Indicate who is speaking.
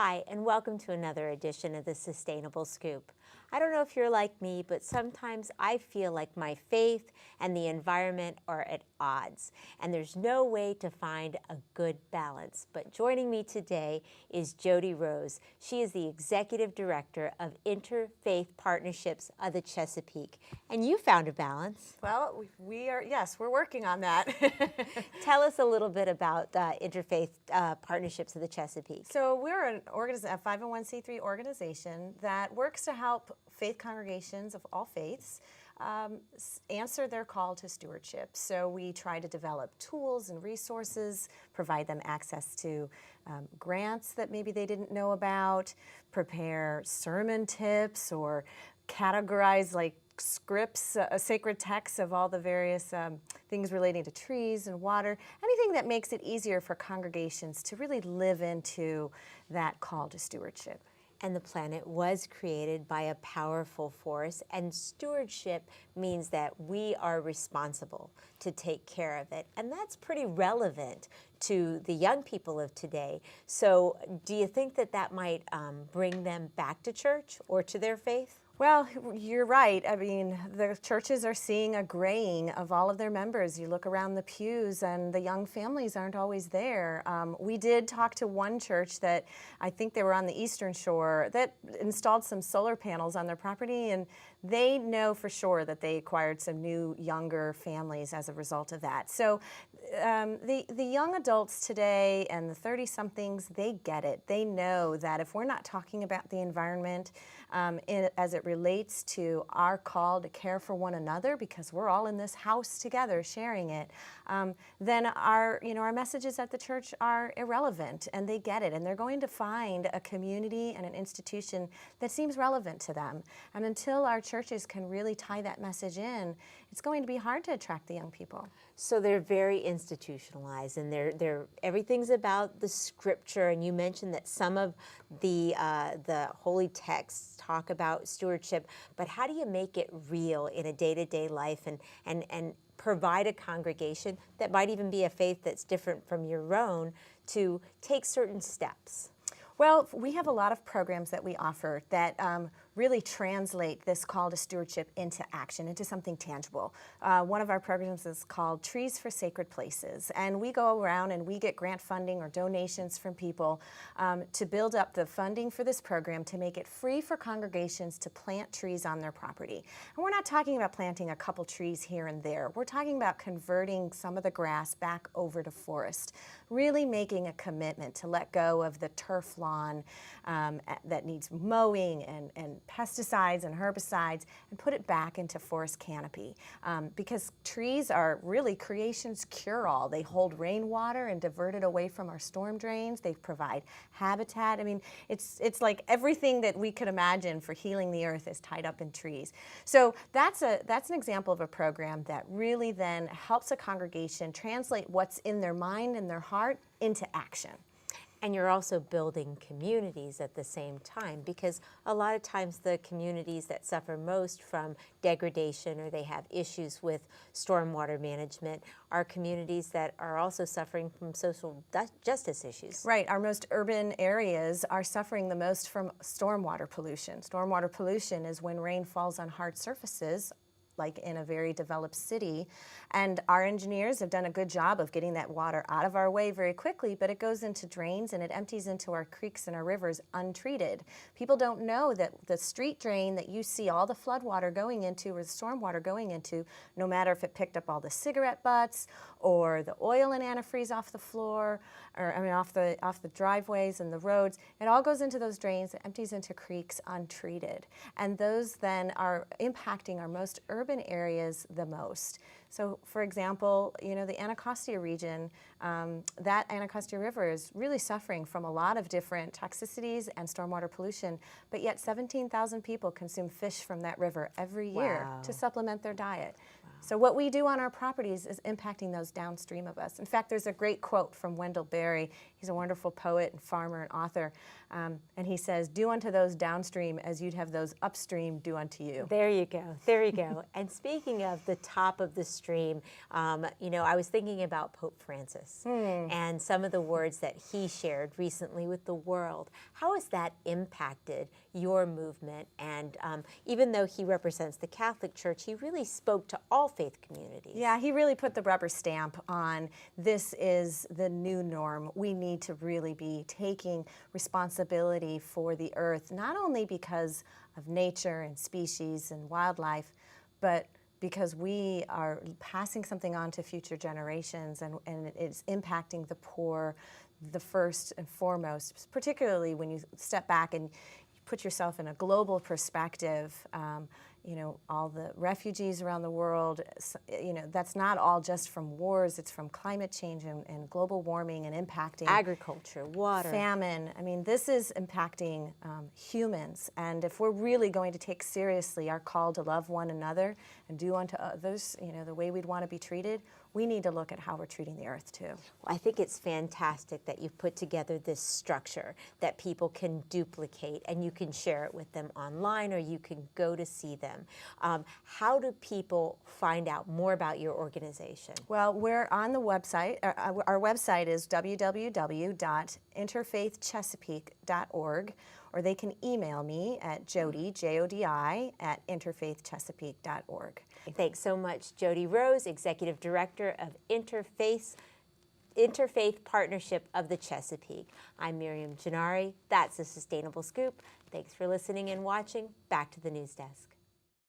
Speaker 1: Hi, and welcome to another edition of the Sustainable Scoop. I don't know if you're like me, but sometimes I feel like my faith and the environment are at odds, and there's no way to find a good balance. But joining me today is Jody Rose. She is the Executive Director of Interfaith Partnerships of the Chesapeake. And you found a balance.
Speaker 2: Well, yes, we're working on that.
Speaker 1: Tell us a little bit about Interfaith Partnerships of the Chesapeake.
Speaker 2: So we're a 501c3 organization that works to help faith congregations of all faiths answer their call to stewardship. So we try to develop tools and resources, provide them access to grants that maybe they didn't know about, prepare sermon tips, or categorize like scripts, sacred texts of all the various things relating to trees and water, anything that makes it easier for congregations to really live into that call to stewardship.
Speaker 1: And the planet was created by a powerful force, and stewardship means that we are responsible to take care of it. And that's pretty relevant to the young people of today. So do you think that that might bring them back to church or to their faith?
Speaker 2: Well, you're right. I mean, the churches are seeing a graying of all of their members. You look around the pews and the young families aren't always there. We did talk to one church that I think they were on the Eastern Shore that installed some solar panels on their property, and they know for sure that they acquired some new younger families as a result of that. So the young adults today and the 30-somethings, they get it. They know that if we're not talking about the environment as it relates to our call to care for one another, because we're all in this house together sharing it, then our messages at the church are irrelevant, and they get it, and they're going to find a community and an institution that seems relevant to them. And until our churches can really tie that message in, it's going to be hard to attract the young people.
Speaker 1: So they're very institutionalized, and they're everything's about the scripture. And you mentioned that some of the holy texts talk about stewardship, but how do you make it real in a day-to-day life and provide a congregation that might even be a faith that's different from your own to take certain steps?
Speaker 2: Well, we have a lot of programs that we offer that really translate this call to stewardship into action, into something tangible. One of our programs is called Trees for Sacred Places, and we go around and we get grant funding or donations from people to build up the funding for this program to make it free for congregations to plant trees on their property. And we're not talking about planting a couple trees here and there. We're talking about converting some of the grass back over to forest, really making a commitment to let go of the turf lawn that needs mowing and pesticides and herbicides, and put it back into forest canopy. Because trees are really creation's cure-all. They hold rainwater and divert it away from our storm drains. They provide habitat. I mean, it's like everything that we could imagine for healing the earth is tied up in trees. So that's an example of a program that really then helps a congregation translate what's in their mind and their heart into action.
Speaker 1: And you're also building communities at the same time, because a lot of times the communities that suffer most from degradation or they have issues with stormwater management are communities that are also suffering from social justice issues.
Speaker 2: Right. Our most urban areas are suffering the most from stormwater pollution. Stormwater pollution is when rain falls on hard surfaces, like in a very developed city, and our engineers have done a good job of getting that water out of our way very quickly, but it goes into drains and it empties into our creeks and our rivers untreated. People don't know that the street drain that you see all the flood water going into or the storm water going into, no matter if it picked up all the cigarette butts or the oil and antifreeze off the floor, or off the driveways and the roads, it all goes into those drains, it empties into creeks untreated. And those then are impacting our most urban areas the most. So, for example, the Anacostia region, that Anacostia River is really suffering from a lot of different toxicities and stormwater pollution, but yet 17,000 people consume fish from that river every year to supplement their diet. So what we do on our properties is impacting those downstream of us. In fact, there's a great quote from Wendell Berry. He's a wonderful poet and farmer and author. And he says, do unto those downstream as you'd have those upstream do unto you.
Speaker 1: There you go. There you go. And speaking of the top of the stream, you know, I was thinking about Pope Francis and some of the words that he shared recently with the world. How has that impacted your movement? And even though he represents the Catholic Church, he really spoke to all faith communities.
Speaker 2: Yeah, he really put the rubber stamp on this is the new norm. We need to really be taking responsibility for the earth, not only because of nature and species and wildlife, but because we are passing something on to future generations, and it's impacting the poor, the first and foremost, particularly when you step back and put yourself in a global perspective. You know, all the refugees around the world, you know, that's not all just from wars, it's from climate change and global warming and impacting
Speaker 1: agriculture, water,
Speaker 2: famine. I mean, this is impacting humans. And if we're really going to take seriously our call to love one another and do unto others, you know, the way we'd want to be treated, we need to look at how we're treating the earth too.
Speaker 1: Well, I think it's fantastic that you've put together this structure that people can duplicate and you can share it with them online or you can go to see them. How do people find out more about your organization?
Speaker 2: Well, we're on the website. Our website is www.interfaithchesapeake.org, or they can email me at Jody, Jodi, at interfaithchesapeake.org.
Speaker 1: Thanks so much, Jody Rose, Executive Director of Interfaith Partnership of the Chesapeake. I'm Miriam Gennari. That's the Sustainable Scoop. Thanks for listening and watching. Back to the news desk.